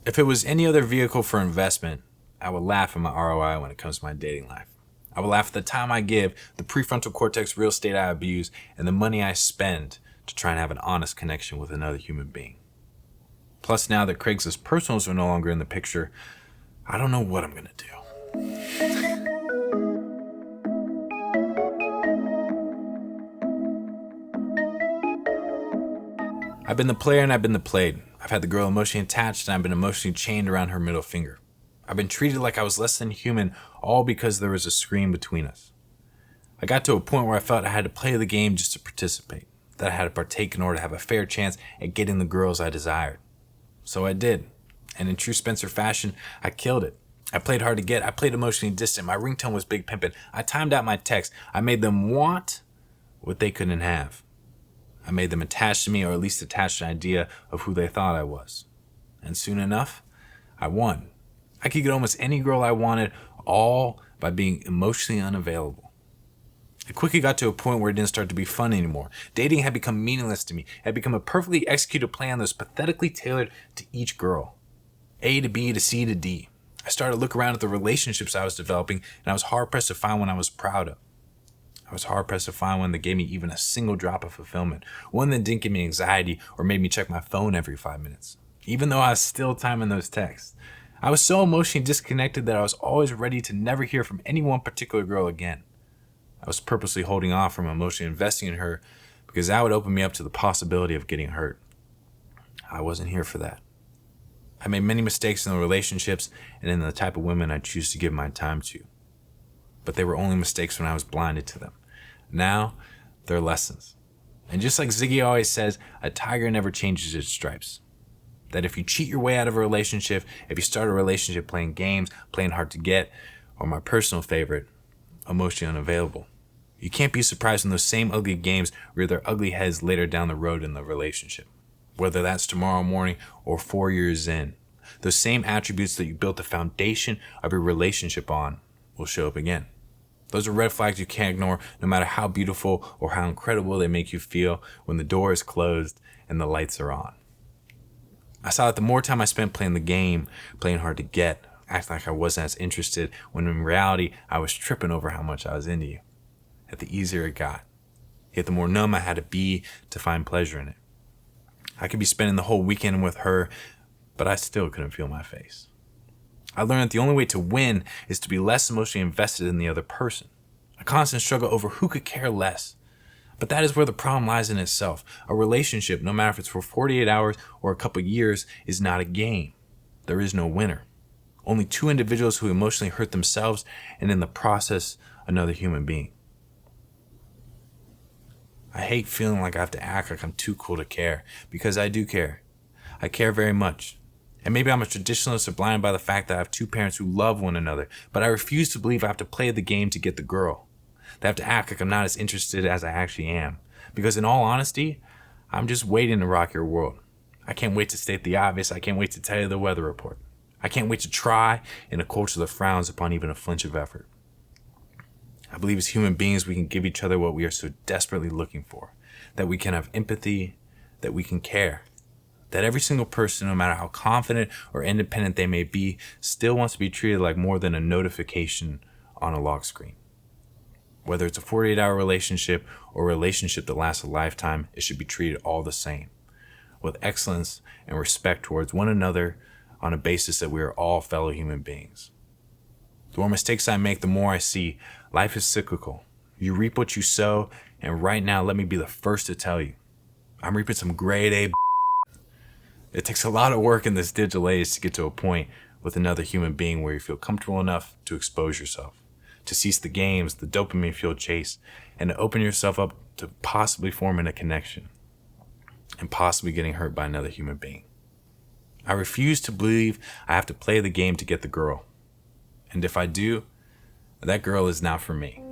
If it was any other vehicle for investment, I would laugh at my ROI when it comes to my dating life. I would laugh at the time I give, the prefrontal cortex real estate I abuse, and the money I spend to try and have an honest connection with another human being. Plus, now that Craigslist personals are no longer in the picture, I don't know what I'm going to do. I've been the player and I've been the played. I've had the girl emotionally attached and I've been emotionally chained around her middle finger. I've been treated like I was less than human, all because there was a screen between us. I got to a point where I felt I had to play the game just to participate, that I had to partake in order to have a fair chance at getting the girls I desired. So I did. And in true Spencer fashion, I killed it. I played hard to get. I played emotionally distant. My ringtone was Big Pimpin'. I timed out my texts. I made them want what they couldn't have. I made them attached to me, or at least attached to an idea of who they thought I was. And soon enough, I won. I could get almost any girl I wanted, all by being emotionally unavailable. It quickly got to a point where it didn't start to be fun anymore. Dating had become meaningless to me. It had become a perfectly executed plan that was pathetically tailored to each girl. A to B to C to D. I started to look around at the relationships I was developing, and I was hard-pressed to find one I was proud of. I was hard-pressed to find one that gave me even a single drop of fulfillment, one that didn't give me anxiety or made me check my phone every 5 minutes, even though I was still timing those texts. I was so emotionally disconnected that I was always ready to never hear from any one particular girl again. I was purposely holding off from emotionally investing in her because that would open me up to the possibility of getting hurt. I wasn't here for that. I made many mistakes in the relationships and in the type of women I choose to give my time to. But they were only mistakes when I was blinded to them. Now, they're lessons. And just like Ziggy always says, a tiger never changes its stripes. That if you cheat your way out of a relationship, if you start a relationship playing games, playing hard to get, or my personal favorite, emotionally unavailable, you can't be surprised when those same ugly games rear their ugly heads later down the road in the relationship. Whether that's tomorrow morning or 4 years in, those same attributes that you built the foundation of your relationship on will show up again. Those are red flags you can't ignore, no matter how beautiful or how incredible they make you feel when the door is closed and the lights are on. I saw that the more time I spent playing the game, playing hard to get, acting like I wasn't as interested, when in reality I was tripping over how much I was into you, that the easier it got. Yet the more numb I had to be to find pleasure in it. I could be spending the whole weekend with her, but I still couldn't feel my face. I learned that the only way to win is to be less emotionally invested in the other person. A constant struggle over who could care less. But that is where the problem lies in itself. A relationship, no matter if it's for 48 hours or a couple years, is not a game. There is no winner. Only two individuals who emotionally hurt themselves and in the process, another human being. I hate feeling like I have to act like I'm too cool to care, because I do care. I care very much. And maybe I'm a traditionalist or blinded by the fact that I have two parents who love one another, but I refuse to believe I have to play the game to get the girl. That I have to act like I'm not as interested as I actually am. Because in all honesty, I'm just waiting to rock your world. I can't wait to state the obvious. I can't wait to tell you the weather report. I can't wait to try in a culture that frowns upon even a flinch of effort. I believe as human beings we can give each other what we are so desperately looking for. That we can have empathy, that we can care. That every single person, no matter how confident or independent they may be, still wants to be treated like more than a notification on a lock screen. Whether it's a 48-hour relationship or a relationship that lasts a lifetime, it should be treated all the same, with excellence and respect towards one another on a basis that we are all fellow human beings. The more mistakes I make, the more I see life is cyclical. You reap what you sow, and right now, let me be the first to tell you, I'm reaping some grade A. It takes a lot of work in this digital age to get to a point with another human being where you feel comfortable enough to expose yourself, to cease the games, the dopamine-fueled chase, and to open yourself up to possibly forming a connection and possibly getting hurt by another human being. I refuse to believe I have to play the game to get the girl. And if I do, that girl is not for me.